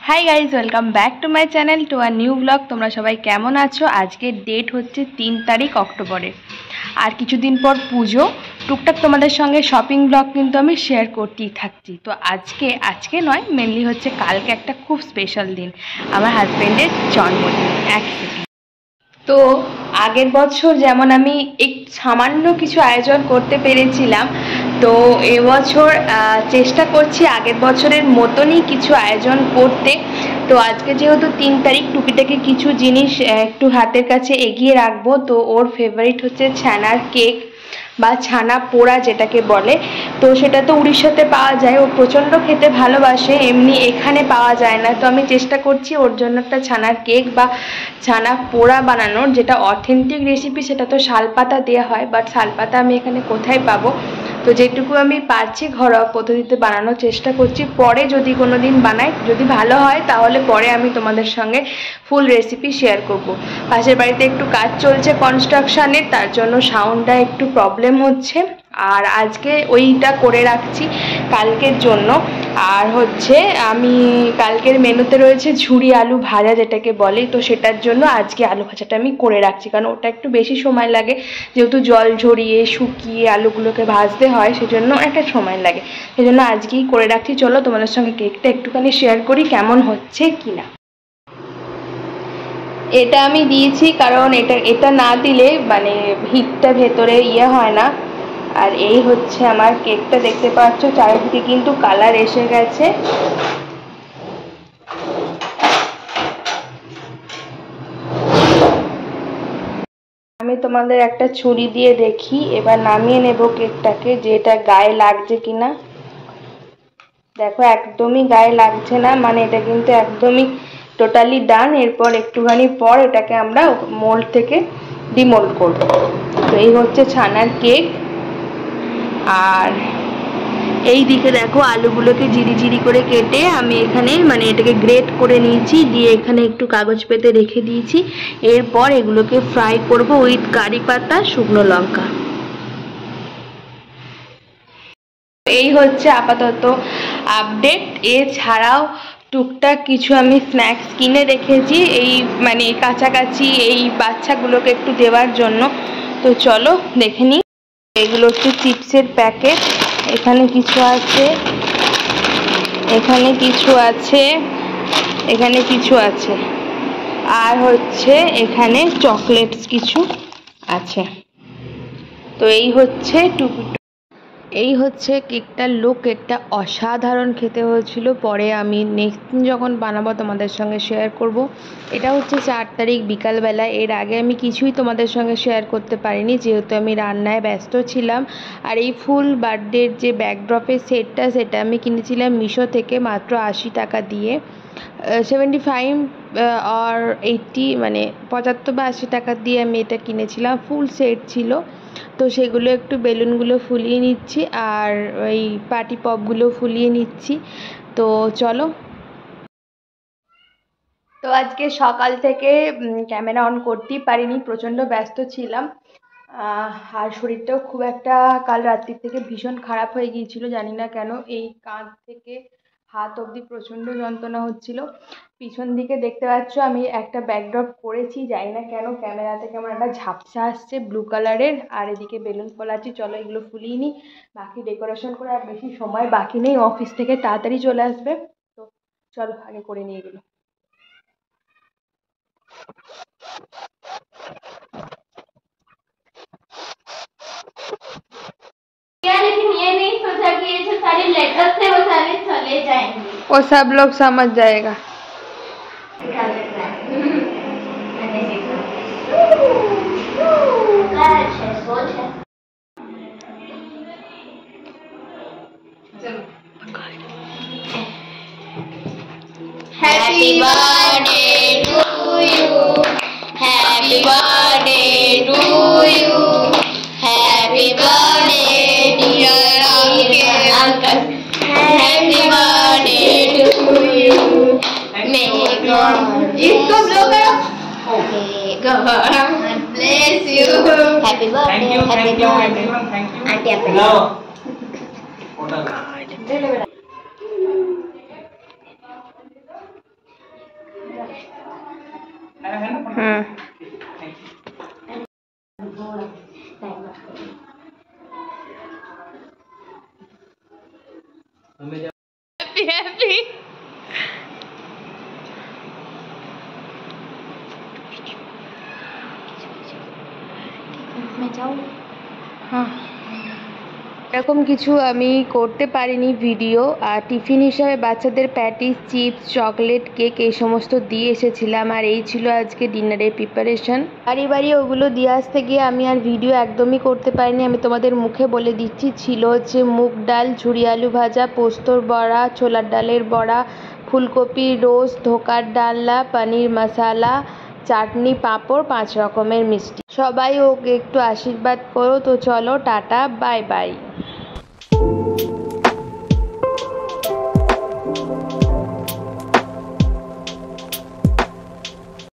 High guys welcome back to my channel to a new blog. तुम्हारा सबाई केमन आछो। आज के डेट होच्छे 3 तारीख अक्टोबरे और किछुदिन पर पुजो टुकटाक तुम्हारे संगे शपिंग ब्लग किन्तु आमी शेयर करतेई थाकछि। तो आज के नय मेनलि होच्छे कालके एकटा खूब स्पेशल दिन आमार हाजबेंडेर जन्मदिन। एक सेकेंड तो आगेर बछर जेमन आमी एक सामान्य किछु आयोजन करते पेरेछिलाम, तो এবছর চেষ্টা করছি আগের বছরের মতনই কিছু আয়োজন করতে। তো আজকে যেহেতু 3 তারিখ টুকিটাকি কিছু জিনিস একটু হাতের কাছে এগিয়ে রাখবো। তো ওর ফেভারিট হচ্ছে ছানার কেক বা ছানা পোড়া যেটাকে বলে। তো সেটা তো উড়িষ্যাতে পাওয়া যায়, ও প্রচণ্ড খেতে ভালোবাসে, এমনি এখানে পাওয়া যায় না। তো আমি চেষ্টা করছি ওর জন্য একটা ছানার কেক বা ছানা পোড়া বানানোর, যেটা অথেন্টিক রেসিপি। সেটা তো শালপাতা দেওয়া হয়, বাট শালপাতা আমি এখানে কোথায় পাবো। তো যেটুকু আমি পারছি ঘরোয়া পদ্ধতিতে বানানোর চেষ্টা করছি। পরে যদি কোনো দিন বানাই, যদি ভালো হয় তাহলে পরে আমি তোমাদের সঙ্গে ফুল রেসিপি শেয়ার করব। পাশের বাড়িতে একটু কাজ চলছে কনস্ট্রাকশানের, তার জন্য সাউন্ডটা একটু প্রবলেম হচ্ছে। আর আজকে ওইটা করে রাখছি কালকের জন্য। আর হচ্ছে আমি কালকের মেনুতে রয়েছে ঝুরি আলু ভাজা যেটাকে বলে। তো সেটার জন্য আজকে আলু ভাজাটা আমি করে রাখছি, কারণ ওটা একটু বেশি সময় লাগে, যেহেতু জল ঝরিয়ে শুকিয়ে আলুগুলোকে ভাজতে হয়, সেজন্য একটা সময় লাগে। সেজন্য আজকেই করে রাখছি। চলো তোমাদের সঙ্গে কেকটা একটুখানি শেয়ার করি কেমন হচ্ছে কিনা। এটা আমি দিয়েছি কারণ এটা না দিলে মানে হিটটা ভেতরে হয় না। আর এই হচ্ছে আমার কেকটা, দেখতে পাচ্ছ চারিদিকে কিন্তু কালার এসে গেছে। আমি তোমাদের একটা ছুরি দিয়ে দেখি, এবার নামিয়ে নেব কেকটাকে যে এটা গায়ে লাগছে কিনা। দেখো একদমই গায়ে লাগছে না, মানে এটা কিন্তু একদমই টোটালি ডান। এরপর একটুখানি পর এটাকে আমরা মোল্ড থেকে ডিমোল্ড করব। তো এই হচ্ছে ছানার কেক। আর এই দিকে দেখো আলুগুলোকে জিরি করে কেটে আমি এখানে মানে এটাকে গ্রেট করে নিয়েছি, দিয়ে এখানে একটু কাগজ পেতে রেখে দিয়েছি। এরপর এগুলোকে ফ্রাই করব উইথ কারি পাতা শুকনো লঙ্কা। এই হচ্ছে আপাতত আপডেট। এছাড়াও টুকটাক কিছু আমি স্ন্যাক্স কিনে রেখেছি এই মানে কাছাকাছি এই বাচ্চাগুলোকে একটু দেওয়ার জন্য। তো চলো দেখে নিই। এগুলো হচ্ছে চিপসের প্যাকেট, এখানে কিছু আছে, এখানে কিছু আছে, এখানে কিছু আছে, আর হচ্ছে এখানে চকলেটস কিছু আছে। তো এই হচ্ছে এই হচ্ছে কেকটার লুক। কেকটা অসাধারণ খেতে হয়েছিল। পরে আমি নেক্সট দিন যখন বানাবো তোমাদের সঙ্গে শেয়ার করব। এটা হচ্ছে 4 তারিখ বিকালবেলা। এর আগে আমি কিছুই তোমাদের সঙ্গে শেয়ার করতে পারিনি, যেহেতু আমি রান্নায় ব্যস্ত ছিলাম। আর এই ফুল বার্থডের যে ব্যাকড্রপের সেটা আমি কিনেছিলাম মিশো থেকে মাত্র 80 টাকা দিয়ে। 75 আর 80 মানে 75 বা 80 টাকা দিয়ে আমি এটা কিনেছিলাম। ফুল সেট ছিল। তো সেগুলো একটু বেলুনগুলো ফুলিয়ে নিচ্ছি আর ওই পার্টি পপগুলো ফুলিয়ে নিচ্ছি। তো চলো। তো আজকে সকাল থেকে ক্যামেরা অন করতেই পারিনি, প্রচণ্ড ব্যস্ত ছিলাম। আর শরীরটাও খুব একটা কাল রাত্রির থেকে ভীষণ খারাপ হয়ে গিয়েছিল, জানি না কেন। এই কাঁধ থেকে হাত অবধি প্রচণ্ড যন্ত্রণা হচ্ছিল। পিছন দিকে দেখতে পাচ্ছ আমি একটা ব্যাকড্রপ করেছি, জানি না কেন ক্যামেরা থেকে আমার একটা ঝাপসা আসছে ব্লু কালারের। আর এদিকে বেলুন ফোলাচ্ছি, চলো এগুলো ফুলিয়ে নিই। বাকি ডেকোরেশন করে আর বেশি সময় বাকি নেই, অফিস থেকে তাড়াতাড়ি চলে আসবে। তো চলো আগে করে নিই এগুলো। लेकिन ये नहीं सोचा कि ये जो सारे लेटर्स थे वो सारे चले जाएंगे, वो सब लोग समझ जाएगा। Happy birthday to you, happy birthday to you, happy birthday dear uncle, happy birthday to you. May God इसको ब्लो करो, God bless you, happy birthday, happy birthday aunty आप হুম হ্যাপি হ্যাপি मैं जाऊँ হ্যাঁ এরকম কিছু আমি করতে পারিনি ভিডিও। আর টিফিন হিসাবে বাচ্চাদের প্যাটিস, চিপস, চকলেট, কেক এই সমস্ত দিয়ে এসেছিলাম। আর এই ছিল আজকে ডিনারের প্রিপারেশন। বাড়ি বাড়ি ওগুলো দিয়ে আসতে গিয়ে আমি আর ভিডিও একদমই করতে পারিনি। আমি তোমাদের মুখে বলে দিচ্ছি, ছিল হচ্ছে মুগ ডাল, ঝুরি আলু ভাজা, পোস্তর বড়া, ছোলার ডালের বড়া, ফুলকপির রোস্ট, ধোকার ডালনা, পনির মশালা, চাটনি, পাঁপড়, 5 রকমের মিষ্টি। সবাই ওকে একটু আশীর্বাদ করো। তো চলো, টাটা, বাই বাই।